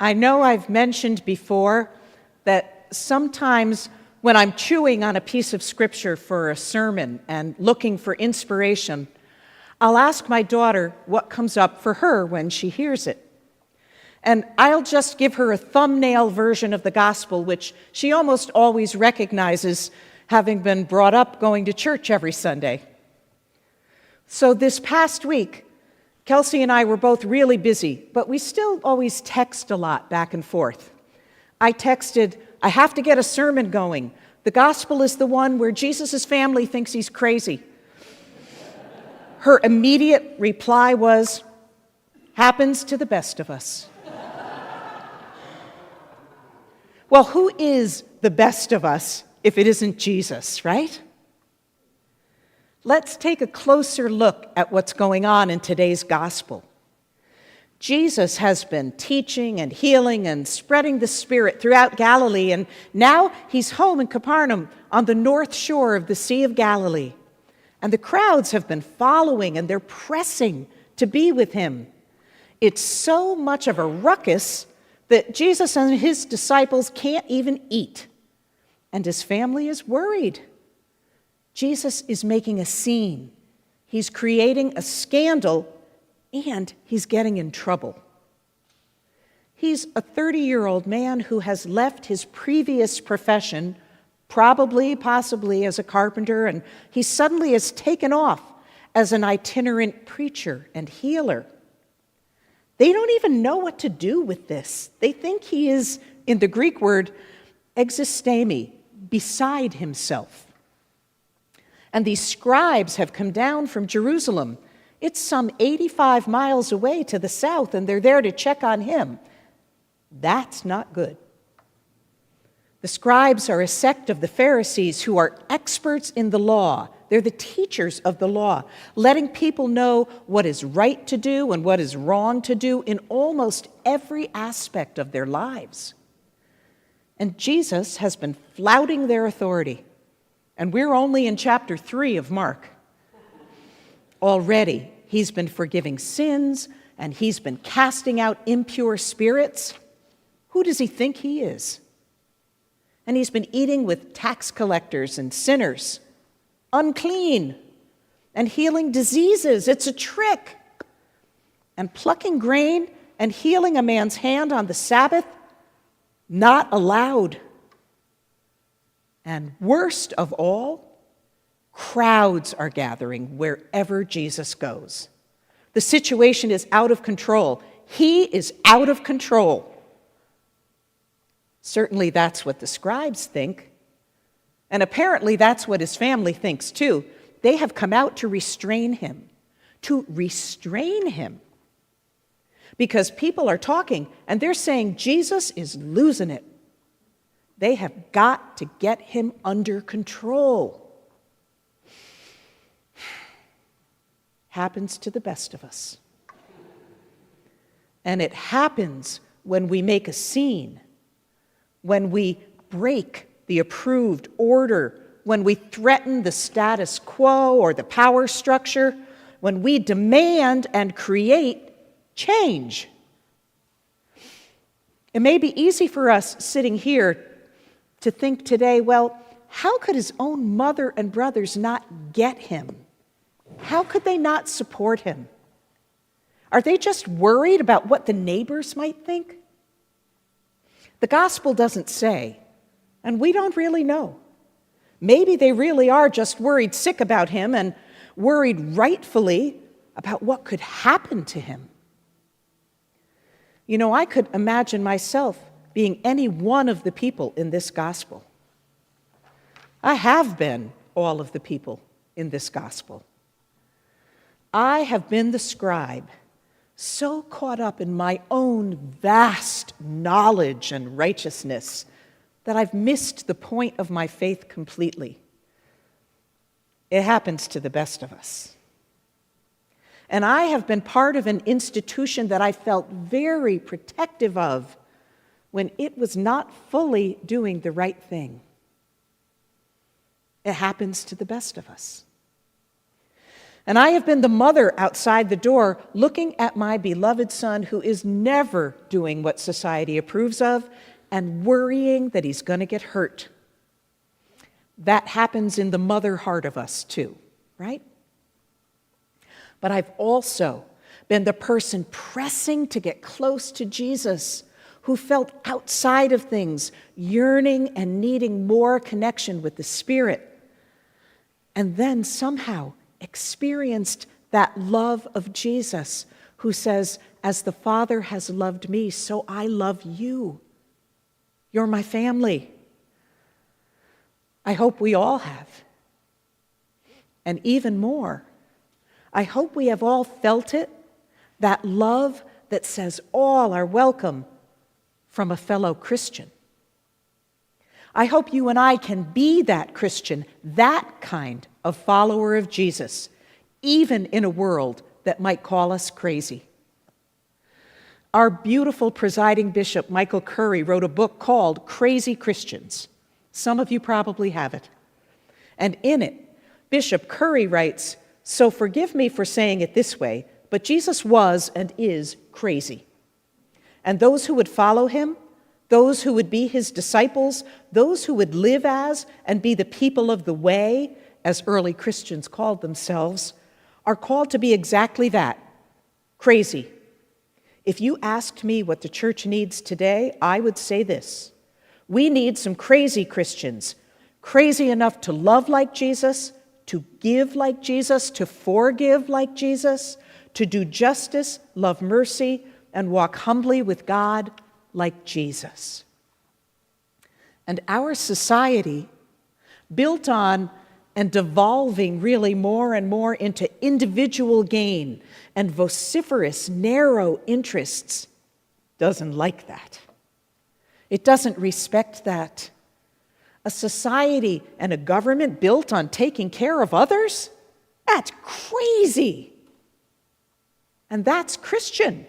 I know I've mentioned before that sometimes when I'm chewing on a piece of scripture for a sermon and looking for inspiration, I'll ask my daughter what comes up for her when she hears it. And I'll just give her a thumbnail version of the gospel, which she almost always recognizes, having been brought up going to church every Sunday. So this past week, Kelsey and I were both really busy, but we still always text a lot back and forth. I texted, "I have to get a sermon going. The gospel is the one where Jesus' family thinks he's crazy." Her immediate reply was, "Happens to the best of us." Well, who is the best of us if it isn't Jesus, right? Let's take a closer look at what's going on in today's gospel. Jesus has been teaching and healing and spreading the Spirit throughout Galilee, and now he's home in Capernaum on the north shore of the Sea of Galilee. And the crowds have been following, and they're pressing to be with him. It's so much of a ruckus that Jesus and his disciples can't even eat, and his family is worried. Jesus is making a scene. He's creating a scandal, and he's getting in trouble. He's a 30-year-old man who has left his previous profession, possibly as a carpenter, and he suddenly is taken off as an itinerant preacher and healer. They don't even know what to do with this. They think he is, in the Greek word, existemi, beside himself. And these scribes have come down from Jerusalem. It's some 85 miles away to the south, and they're there to check on him. That's not good. The scribes are a sect of the Pharisees who are experts in the law. They're the teachers of the law, letting people know what is right to do and what is wrong to do in almost every aspect of their lives. And Jesus has been flouting their authority. And we're only in chapter 3 of Mark. Already, he's been forgiving sins, and he's been casting out impure spirits. Who does he think he is? And he's been eating with tax collectors and sinners, unclean, and healing diseases. It's a trick. And plucking grain and healing a man's hand on the Sabbath, not allowed. And worst of all, crowds are gathering wherever Jesus goes. The situation is out of control. He is out of control. Certainly that's what the scribes think. And apparently that's what his family thinks too. They have come out to restrain him. To restrain him. Because people are talking and they're saying Jesus is losing it. They have got to get him under control. Happens to the best of us. And it happens when we make a scene, when we break the approved order, when we threaten the status quo or the power structure, when we demand and create change. It may be easy for us sitting here to think today, well, how could his own mother and brothers not get him? How could they not support him? Are they just worried about what the neighbors might think? The gospel doesn't say, and we don't really know. Maybe they really are just worried sick about him and worried rightfully about what could happen to him. You know, I could imagine myself being any one of the people in this gospel. I have been all of the people in this gospel. I have been the scribe, so caught up in my own vast knowledge and righteousness that I've missed the point of my faith completely. It happens to the best of us. And I have been part of an institution that I felt very protective of when it was not fully doing the right thing. It happens to the best of us. And I have been the mother outside the door looking at my beloved son who is never doing what society approves of and worrying that he's going to get hurt. That happens in the mother heart of us too, right? But I've also been the person pressing to get close to Jesus, who felt outside of things, yearning and needing more connection with the Spirit, and then somehow experienced that love of Jesus, who says, "As the Father has loved me, so I love you. You're my family." I hope we all have. And even more, I hope we have all felt it, that love that says all are welcome from a fellow Christian. I hope you and I can be that Christian, that kind of follower of Jesus, even in a world that might call us crazy. Our beautiful presiding bishop, Michael Curry, wrote a book called Crazy Christians. Some of you probably have it. And in it, Bishop Curry writes, "So forgive me for saying it this way, but Jesus was and is crazy. And those who would follow him, those who would be his disciples, those who would live as and be the people of the way, as early Christians called themselves, are called to be exactly that, crazy. If you asked me what the church needs today, I would say this: we need some crazy Christians, crazy enough to love like Jesus, to give like Jesus, to forgive like Jesus, to do justice, love mercy, and walk humbly with God like Jesus." And our society, built on and devolving really more and more into individual gain and vociferous, narrow interests, doesn't like that. It doesn't respect that. A society and a government built on taking care of others? That's crazy. And that's Christian.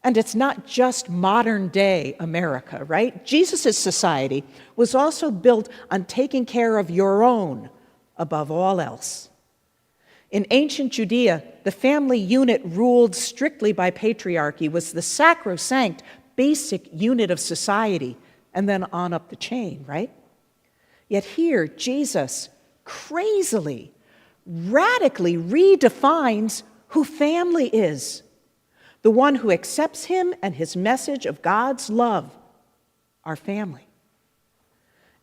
And it's not just modern day America, right? Jesus' society was also built on taking care of your own above all else. In ancient Judea, the family unit ruled strictly by patriarchy was the sacrosanct basic unit of society, and then on up the chain, right? Yet here, Jesus crazily, radically redefines who family is. The one who accepts him and his message of God's love, our family.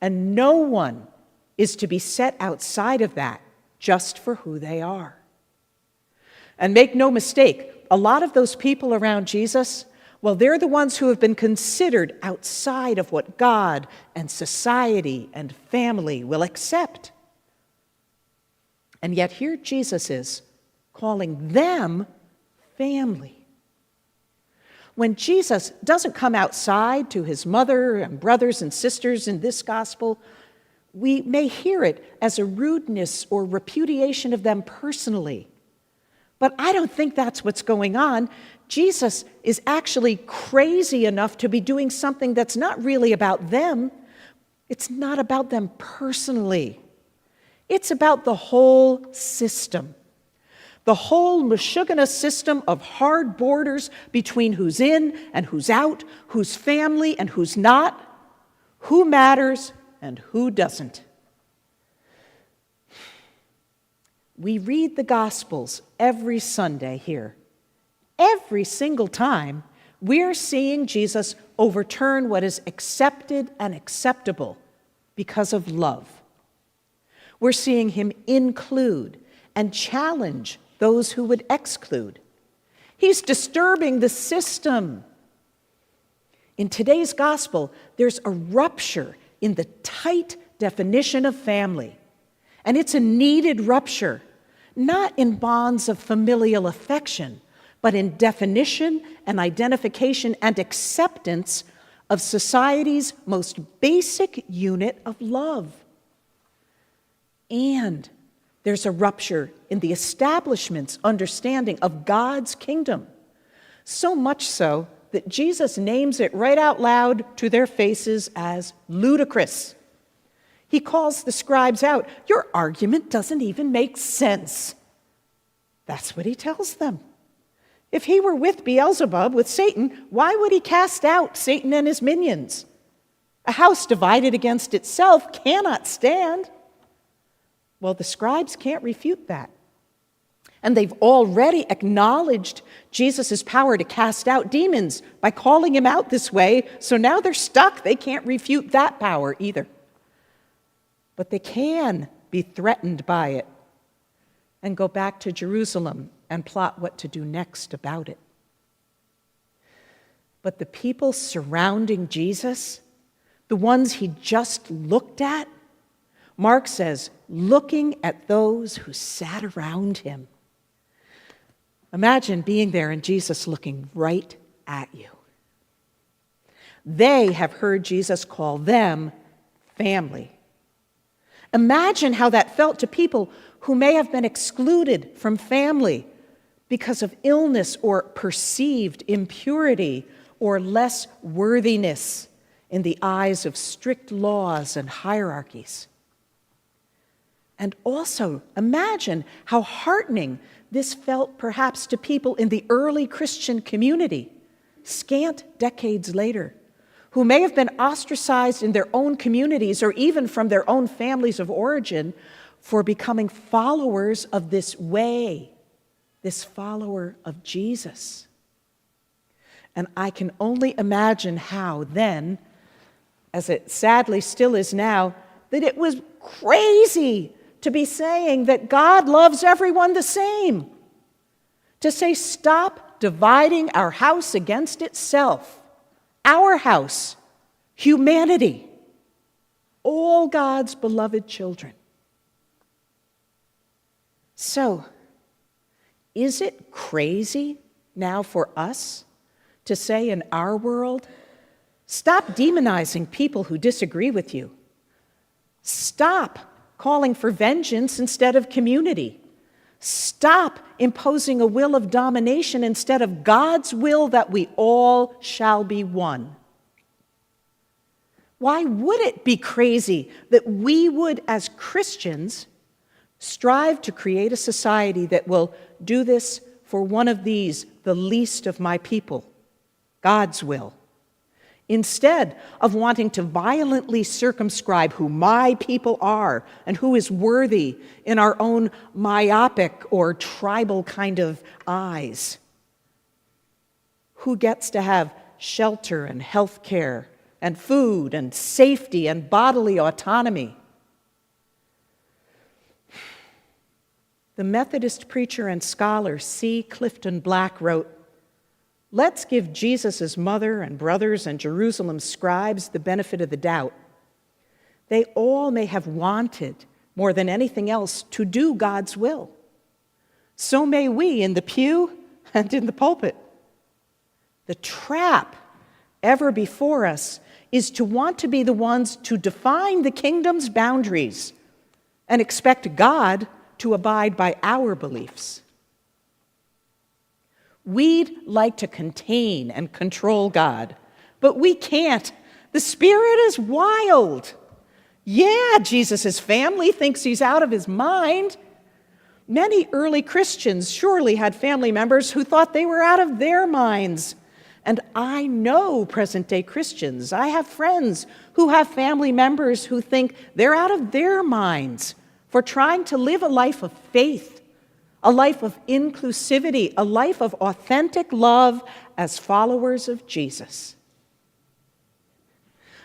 And no one is to be set outside of that just for who they are. And make no mistake, a lot of those people around Jesus, well, they're the ones who have been considered outside of what God and society and family will accept. And yet here Jesus is calling them family. When Jesus doesn't come outside to his mother and brothers and sisters in this gospel, we may hear it as a rudeness or repudiation of them personally. But I don't think that's what's going on. Jesus is actually crazy enough to be doing something that's not really about them. It's not about them personally. It's about the whole system. The whole Meshuggah system of hard borders between who's in and who's out, who's family and who's not, who matters and who doesn't. We read the Gospels every Sunday here. Every single time, we're seeing Jesus overturn what is accepted and acceptable because of love. We're seeing him include and challenge those who would exclude. He's disturbing the system. In today's gospel, there's a rupture in the tight definition of family. And it's a needed rupture, not in bonds of familial affection, but in definition and identification and acceptance of society's most basic unit of love. And there's a rupture in the establishment's understanding of God's kingdom, so much so that Jesus names it right out loud to their faces as ludicrous. He calls the scribes out. Your argument doesn't even make sense. That's what he tells them. If he were with Beelzebub, with Satan, why would he cast out Satan and his minions? A house divided against itself cannot stand. Well, the scribes can't refute that. And they've already acknowledged Jesus' power to cast out demons by calling him out this way, so now they're stuck. They can't refute that power either. But they can be threatened by it and go back to Jerusalem and plot what to do next about it. But the people surrounding Jesus, the ones he just looked at, Mark says, looking at those who sat around him. Imagine being there and Jesus looking right at you. They have heard Jesus call them family. Imagine how that felt to people who may have been excluded from family because of illness or perceived impurity or less worthiness in the eyes of strict laws and hierarchies. And also imagine how heartening this felt perhaps to people in the early Christian community, scant decades later, who may have been ostracized in their own communities or even from their own families of origin for becoming followers of this way, this follower of Jesus. And I can only imagine how then, as it sadly still is now, that it was crazy to be saying that God loves everyone the same. To say, stop dividing our house against itself. Our house, humanity, all God's beloved children. So, is it crazy now for us to say in our world, stop demonizing people who disagree with you. Stop calling for vengeance instead of community. Stop imposing a will of domination instead of God's will that we all shall be one. Why would it be crazy that we would, as Christians, strive to create a society that will do this for one of these, the least of my people, God's will, instead of wanting to violently circumscribe who my people are and who is worthy in our own myopic or tribal kind of eyes? Who gets to have shelter and health care and food and safety and bodily autonomy? The Methodist preacher and scholar C. Clifton Black wrote, "Let's give Jesus' mother and brothers and Jerusalem's scribes the benefit of the doubt. They all may have wanted, more than anything else, to do God's will. So may we in the pew and in the pulpit. The trap ever before us is to want to be the ones to define the kingdom's boundaries and expect God to abide by our beliefs. We'd like to contain and control God, but we can't. The Spirit is wild. Yeah, Jesus' family thinks he's out of his mind. Many early Christians surely had family members who thought they were out of their minds. And I know present-day Christians. I have friends who have family members who think they're out of their minds for trying to live a life of faith, a life of inclusivity, a life of authentic love as followers of Jesus.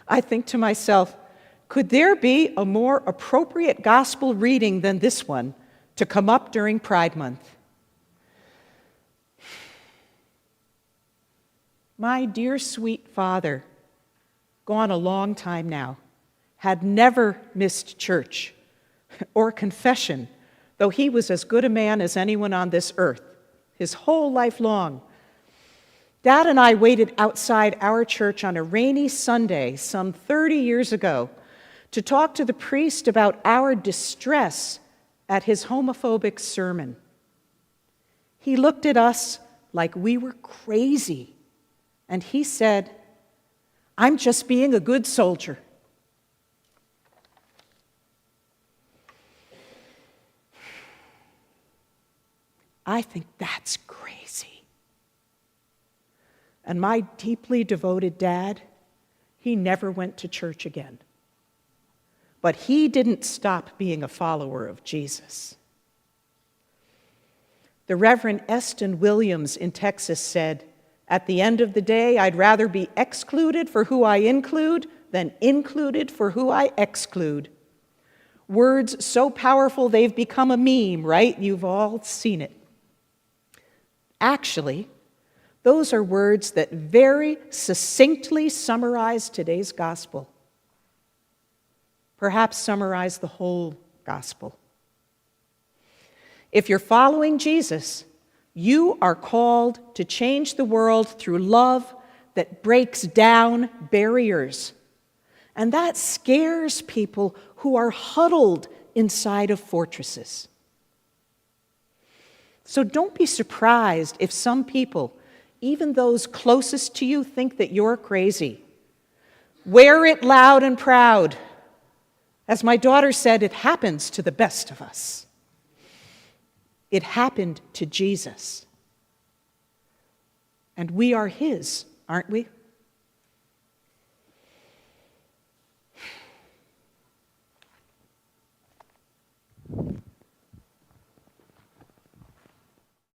I think to myself, could there be a more appropriate gospel reading than this one to come up during Pride Month? My dear sweet father, gone a long time now, had never missed church or confession, though he was as good a man as anyone on this earth, his whole life long. Dad and I waited outside our church on a rainy Sunday some 30 years ago to talk to the priest about our distress at his homophobic sermon. He looked at us like we were crazy, and he said, "I'm just being a good soldier." I think that's crazy. And my deeply devoted dad, he never went to church again. But he didn't stop being a follower of Jesus. The Reverend Eston Williams in Texas said, "At the end of the day, I'd rather be excluded for who I include than included for who I exclude." Words so powerful they've become a meme, right? You've all seen it. Actually, those are words that very succinctly summarize today's gospel. Perhaps summarize the whole gospel. If you're following Jesus, you are called to change the world through love that breaks down barriers. And that scares people who are huddled inside of fortresses. So don't be surprised if some people, even those closest to you, think that you're crazy. Wear it loud and proud. As my daughter said, it happens to the best of us. It happened to Jesus. And we are his, aren't we?